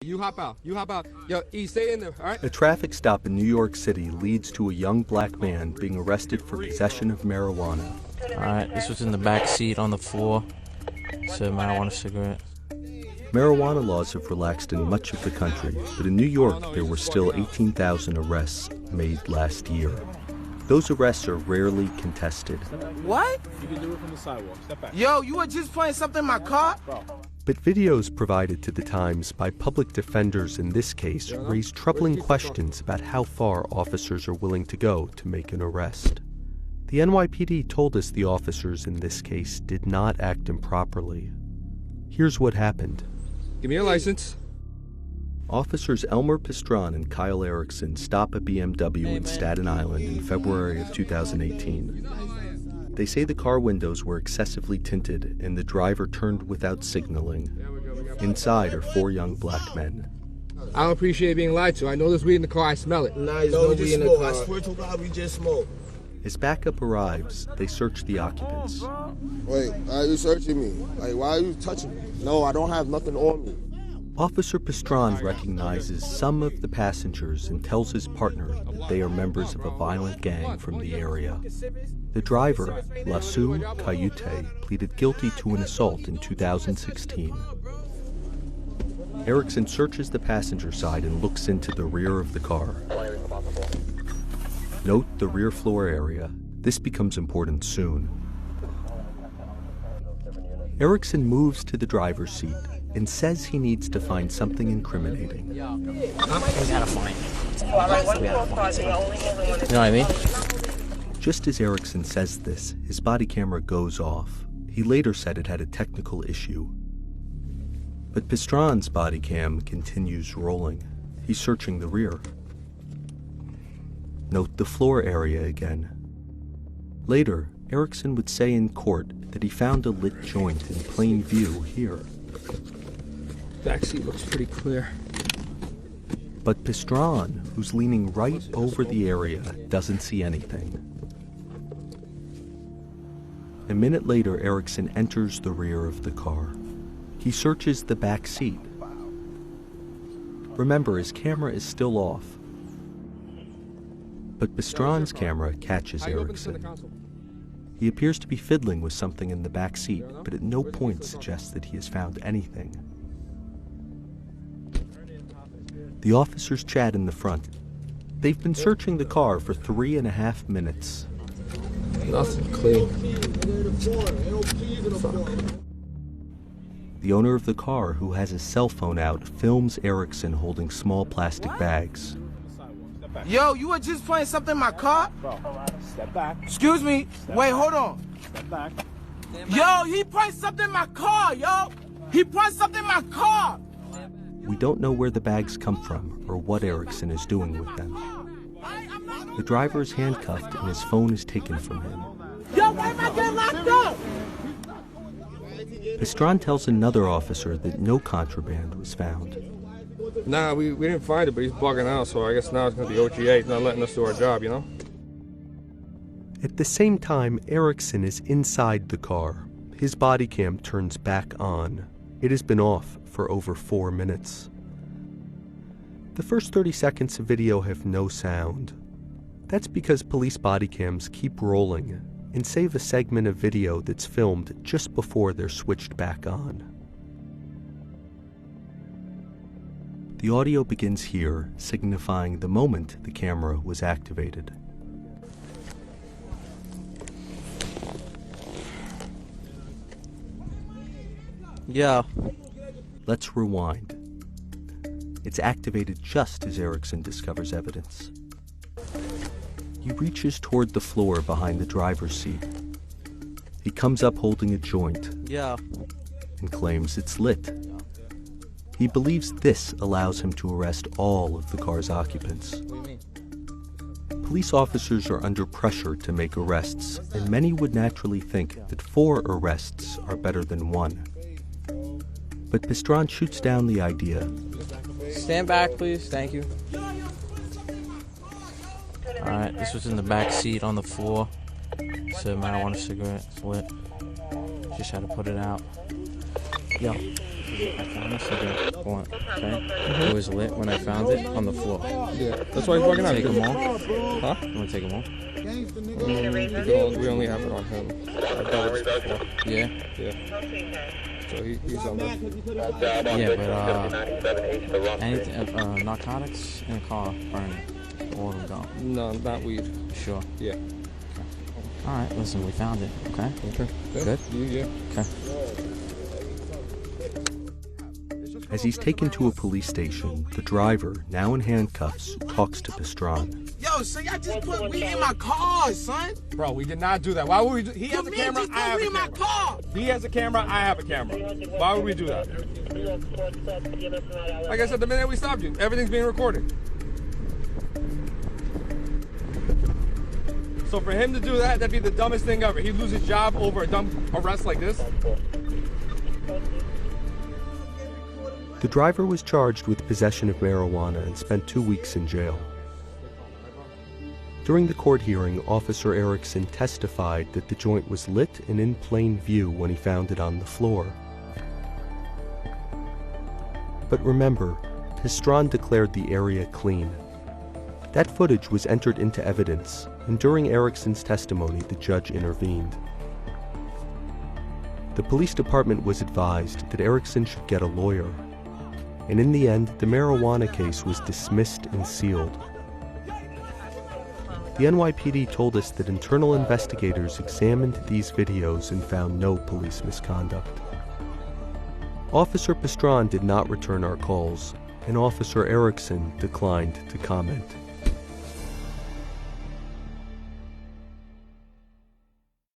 You hop out. You hop out. Yo, E, stay in there, all right? A traffic stop in New York City leads to a young black man being arrested for possession of marijuana. Alright, this was in the back seat on the floor. It's a marijuana cigarette. Marijuana laws have relaxed in much of the country, but in New York there were still 18,000 arrests made last year. Those arrests are rarely contested. What? You can do it from the sidewalk. Step back. Yo, you were just playing something in my car? But videos provided to the Times by public defenders in this case raise troubling questions about how far officers are willing to go to make an arrest. The NYPD told us the officers in this case did not act improperly. Here's what happened. Give me your license. Officers Elmer Pistron and Kyle Erickson stop a BMW in Staten Island in February of 2018. They say the car windows were excessively tinted and the driver turned without signaling. Inside are 4 young black men. I don't appreciate being lied to. I know there's weed in the car. I smell it. Nah, there's no weed in the car. I swear to God, we just smoked. As backup arrives, they search the occupants. Wait, why are you searching me? Like, why are you touching me? No, I don't have nothing on me. Officer Pistron recognizes some of the passengers and tells his partner that they are members of a violent gang from the area. The driver, Lassou Kayute, pleaded guilty to an assault in 2016. Erickson searches the passenger side and looks into the rear of the car. Note the rear floor area. This becomes important soon. Erickson moves to the driver's seat and says he needs to find something incriminating. We gotta find it. You know what I mean? Just as Erickson says this, his body camera goes off. He later said it had a technical issue. But Pistron's body cam continues rolling. He's searching the rear. Note the floor area again. Later, Erickson would say in court that he found a lit joint in plain view here. Backseat looks pretty clear. But Pistron, who's leaning right over the area, doesn't see anything. A minute later, Erickson enters the rear of the car. He searches the back seat. Remember, his camera is still off. But Pistron's camera catches Erickson. He appears to be fiddling with something in the back seat, but at no point suggests that he has found anything. The officers chat in the front. They've been searching the car for 3.5 minutes. Nothing clean. The owner of the car, who has his cell phone out, films Erickson holding small plastic bags. Yo, you were just playing something in my car? Step back. Excuse me. Wait, hold on. Step back. Yo, he played something in my car, yo. He played something in my car. We don't know where the bags come from or what Erickson is doing with them. The driver is handcuffed and his phone is taken from him. Yo, why am I getting locked up? Pistron tells another officer that no contraband was found. Nah, we didn't find it, but he's bugging out, so I guess now it's going to be OGA. He's not letting us do our job, you know? At the same time, Erickson is inside the car. His body cam turns back on. It has been off for over 4 minutes. The first 30 seconds of video have no sound. That's because police body cams keep rolling and save a segment of video that's filmed just before they're switched back on. The audio begins here, signifying the moment the camera was activated. Yeah. Let's rewind. It's activated just as Erickson discovers evidence. He reaches toward the floor behind the driver's seat. He comes up holding a joint. Yeah. And claims it's lit. He believes this allows him to arrest all of the car's occupants. What do you mean? Police officers are under pressure to make arrests, and many would naturally think that 4 arrests are better than 1. But Pistron shoots down the idea. Stand back, please. Thank you. Alright, this was in the back seat on the floor. It's a marijuana cigarette. It's lit. Just had to put it out. Yo. I found a cigarette blunt, okay? It was lit when I found it on the floor. Yeah, that's why he's bugging out. Take them all? Huh? You want to take them all? We only have it on him. I've dealt with this before. Yeah? Yeah. So he's on there. Yeah, but anything, narcotics in a car, burn all of them gone. No, not weed. Sure. Yeah. All right, listen, we found it, okay? Okay. Good? Yeah. Okay. As he's taken to a police station, the driver, now in handcuffs, talks to Pastron. Yo, son, y'all just put weed in my car, son. Bro, we did not do that. Why would we do? He has a Man, camera, just I have put weed a in my camera. car. He has a camera, I have a camera. Why would we do that? Like I said, the minute we stopped you, everything's being recorded. So for him to do that, that'd be the dumbest thing ever. He'd lose his job over a dumb arrest like this. The driver was charged with possession of marijuana and spent 2 weeks in jail. During the court hearing, Officer Erickson testified that the joint was lit and in plain view when he found it on the floor. But remember, Pastron declared the area clean. That footage was entered into evidence, and during Erickson's testimony, the judge intervened. The police department was advised that Erickson should get a lawyer, and in the end, the marijuana case was dismissed and sealed. The NYPD told us that internal investigators examined these videos and found no police misconduct. Officer Pastron did not return our calls, and Officer Erickson declined to comment.